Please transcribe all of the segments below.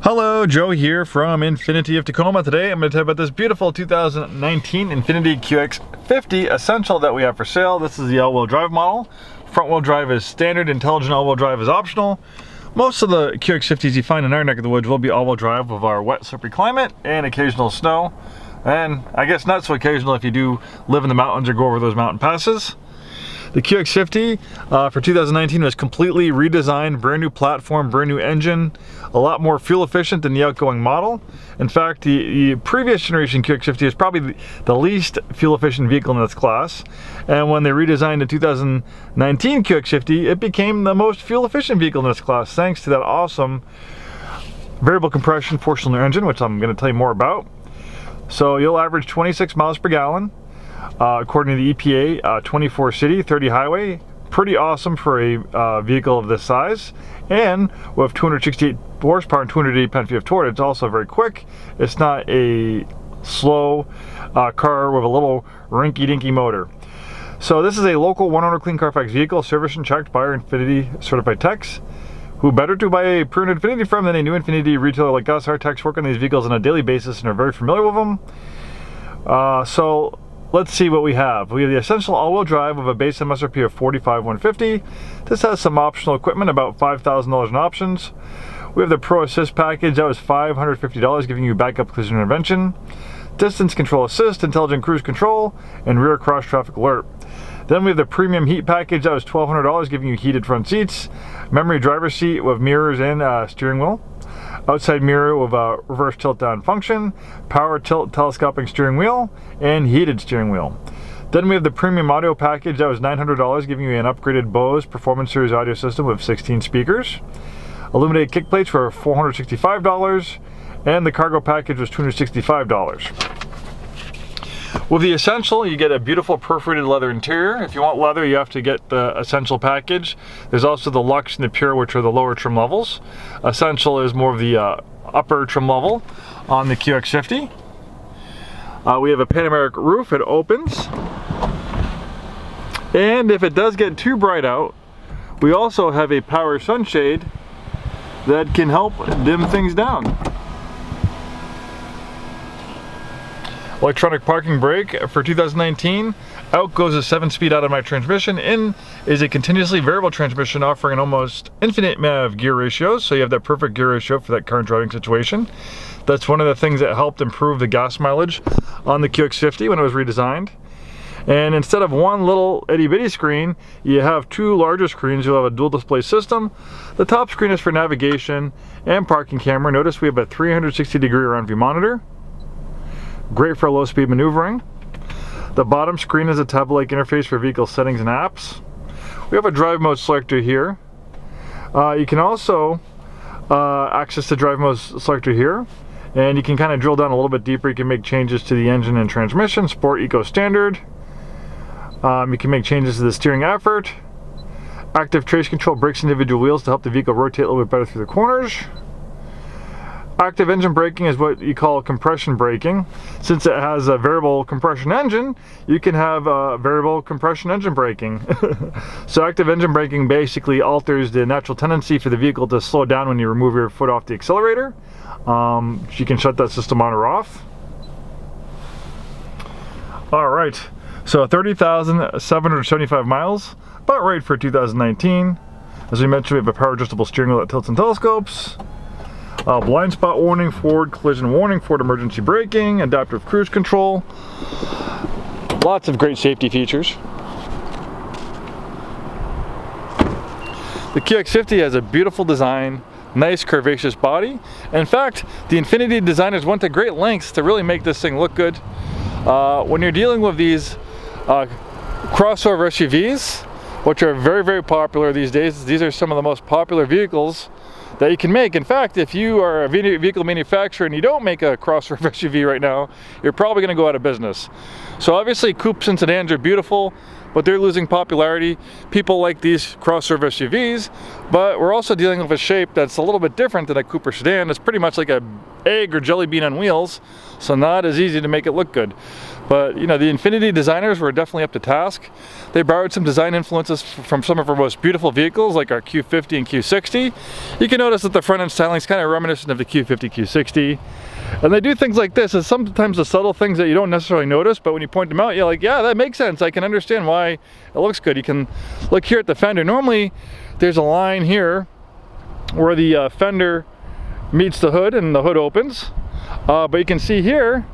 Hello, Joe here from Infiniti of Tacoma. Today I'm going to tell you about this beautiful 2019 Infiniti QX50 Essential that we have for sale. This is the all-wheel drive model. Front-wheel drive is standard, intelligent all-wheel drive is optional. Most of the QX50s you find in our neck of the woods will be all-wheel drive with our wet, slippery climate and occasional snow. And I guess not so occasional if you do live in the mountains or go over those mountain passes. The QX50 for 2019 was completely redesigned, brand new platform, brand new engine, a lot more fuel efficient than the outgoing model. In fact, the previous generation QX50 is probably the least fuel efficient vehicle in its class. And when they redesigned the 2019 QX50, it became the most fuel efficient vehicle in its class, thanks to that awesome variable compression 4-cylinder engine, which I'm going to tell you more about. So you'll average 26 miles per gallon. According to the EPA, 24 city, 30 highway. Pretty awesome for a vehicle of this size. And with 268 horsepower and 280 pound-feet of torque, it's also very quick. It's not a slow car with a little rinky-dinky motor. So this is a local one-owner clean Carfax vehicle, serviced and checked by our Infiniti certified techs. Who better to buy a pre-owned Infiniti from than a new Infiniti retailer like us? Our techs work on these vehicles on a daily basis and are very familiar with them. So let's see what we have. We have the Essential all-wheel drive with a base MSRP of $45,150. This has some optional equipment, about $5,000 in options. We have the ProAssist package, that was $550, giving you backup collision intervention, distance control assist, intelligent cruise control, and rear cross traffic alert. Then we have the premium heat package, that was $1,200, giving you heated front seats, memory driver's seat with mirrors and steering wheel, outside mirror with a reverse tilt down function, power tilt telescoping steering wheel, and heated steering wheel. Then we have the premium audio package, that was $900, giving you an upgraded Bose Performance Series audio system with 16 speakers. Illuminated kick plates for $465, and the cargo package was $265. With the Essential, you get a beautiful perforated leather interior. If you want leather, you have to get the Essential package. There's also the Luxe and the Pure, which are the lower trim levels. Essential is more of the upper trim level on the QX50. We have a panoramic roof, it opens. And if it does get too bright out, we also have a power sunshade that can help dim things down. Electronic parking brake for 2019. Out goes a 7-speed automatic transmission. In is a continuously variable transmission offering an almost infinite amount of gear ratios, so you have that perfect gear ratio for that current driving situation. That's one of the things that helped improve the gas mileage on the QX50 when it was redesigned. And instead of one little itty-bitty screen, you have two larger screens. You'll have a dual display system. The top screen is for navigation and parking camera. Notice we have a 360-degree around view monitor. Great for low speed maneuvering. The bottom screen is a tablet-like interface for vehicle settings and apps. We have a drive mode selector here. You can also access the drive mode selector here, and you can kind of drill down a little bit deeper. You can make changes to the engine and transmission, Sport, Eco, Standard. You can make changes to the steering effort. Active trace control brakes individual wheels to help the vehicle rotate a little bit better through the corners. Active engine braking is what you call compression braking. Since it has a variable compression engine, you can have variable compression engine braking. So active engine braking basically alters the natural tendency for the vehicle to slow down when you remove your foot off the accelerator. You can shut that system on or off. Alright, so 30,775 miles, about right for 2019. As we mentioned, we have a power adjustable steering wheel that tilts and telescopes. Blind spot warning, forward collision warning, forward emergency braking, adaptive cruise control. Lots of great safety features. The QX50 has a beautiful design, nice curvaceous body. In fact, the Infiniti designers went to great lengths to really make this thing look good. When you're dealing with these crossover SUVs, which are very, very popular these days, these are some of the most popular vehicles that you can make. In fact, if you are a vehicle manufacturer and you don't make a crossover SUV right now, you're probably going to go out of business. So obviously coupes and sedans are beautiful, but they're losing popularity. People like these crossover SUVs, but we're also dealing with a shape that's a little bit different than a Cooper sedan. It's pretty much like a egg or jelly bean on wheels, so not as easy to make it look good. But you know, the Infiniti designers were definitely up to task. They borrowed some design influences from some of our most beautiful vehicles like our Q50 and Q60. You can notice that the front end styling is kind of reminiscent of the Q50, Q60. And they do things like this. It's sometimes the subtle things that you don't necessarily notice, but when you point them out, you're like, yeah, that makes sense. I can understand why it looks good. You can look here at the fender. Normally, there's a line here where the fender meets the hood and the hood opens. But you can see here,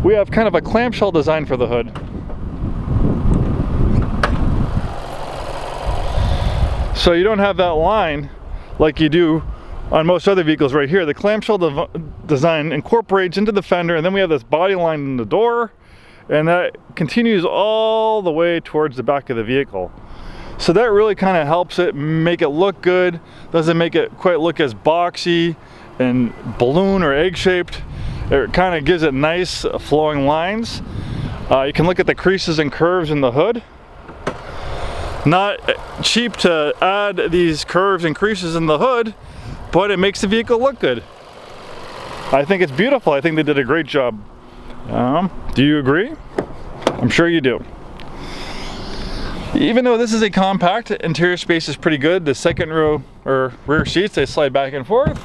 we have kind of a clamshell design for the hood. So you don't have that line like you do on most other vehicles right here. The clamshell design incorporates into the fender, and then we have this body line in the door, and that continues all the way towards the back of the vehicle. So that really kind of helps it make it look good. Doesn't make it quite look as boxy and balloon or egg shaped. It kind of gives it nice flowing lines. You can look at the creases and curves in the hood. Not cheap to add these curves and creases in the hood, but it makes the vehicle look good. I think it's beautiful. I think they did a great job. Do you agree? I'm sure you do. Even though this is a compact, interior space is pretty good. The second row or rear seats, they slide back and forth.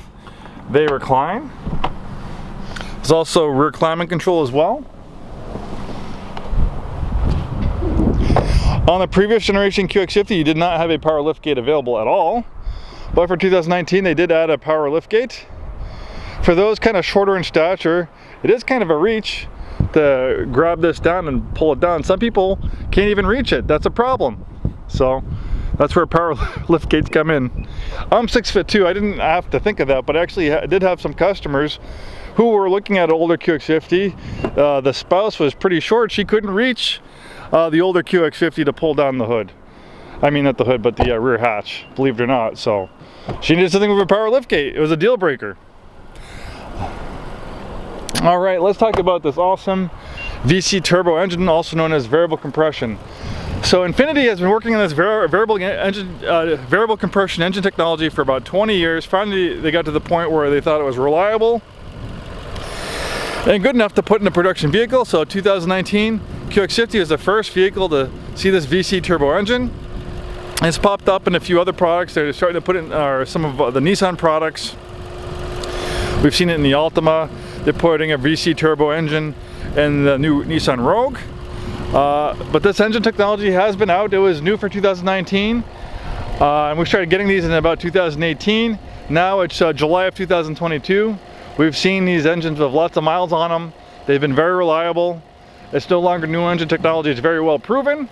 They recline. There's also rear climate control as well. On the previous generation QX50, you did not have a power liftgate available at all. But for 2019, they did add a power liftgate. For those kind of shorter in stature, it is kind of a reach to grab this down and pull it down. Some people can't even reach it. That's a problem. So that's where power liftgates come in. I'm 6'2". I didn't have to think of that, but actually I did have some customers who were looking at an older QX50. The spouse was pretty short. She couldn't reach the older QX50 to pull down the hood. I mean, not the hood, but the rear hatch, believe it or not. So she needed something with a power liftgate. It was a deal breaker. All right, let's talk about this awesome VC turbo engine, also known as variable compression. So Infiniti has been working on this variable compression engine technology for about 20 years. Finally, they got to the point where they thought it was reliable and good enough to put in a production vehicle. So 2019, QX50 is the first vehicle to see this VC turbo engine. It's popped up in a few other products. They're starting to put it in some of the Nissan products. We've seen it in the Altima. They're putting a VC turbo engine in the new Nissan Rogue. But this engine technology has been out. It was new for 2019. And we started getting these in about 2018. Now it's July of 2022. We've seen these engines with lots of miles on them. They've been very reliable. It's no longer new engine technology. It's very well proven.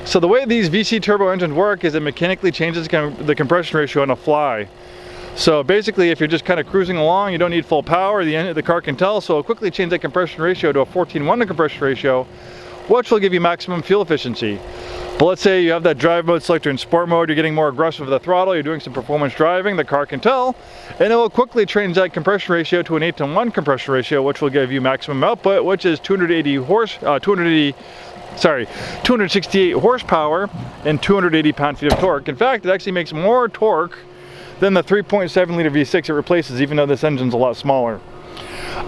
So the way these VC turbo engines work is it mechanically changes the compression ratio on a fly. So basically, if you're just kind of cruising along, you don't need full power, the car can tell, so it'll quickly change that compression ratio to a 14:1 compression ratio, which will give you maximum fuel efficiency. But let's say you have that drive mode selector in sport mode, you're getting more aggressive with the throttle, you're doing some performance driving, the car can tell, and it will quickly change that compression ratio to an 8:1 compression ratio, which will give you maximum output, which is 268 horsepower and 280 pound-feet of torque. In fact, it actually makes more torque than the 3.7 liter V6 it replaces, even though this engine's a lot smaller.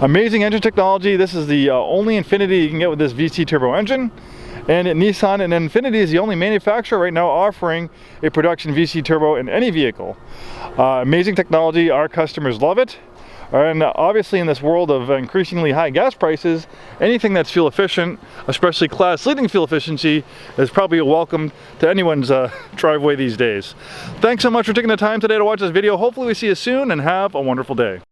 Amazing engine technology. This is the only Infiniti you can get with this VC turbo engine. And Nissan and Infiniti is the only manufacturer right now offering a production VC turbo in any vehicle. Amazing technology. Our customers love it. And obviously in this world of increasingly high gas prices, anything that's fuel efficient, especially class leading fuel efficiency, is probably a welcome to anyone's driveway these days. Thanks so much for taking the time today to watch this video. Hopefully we see you soon, and have a wonderful day.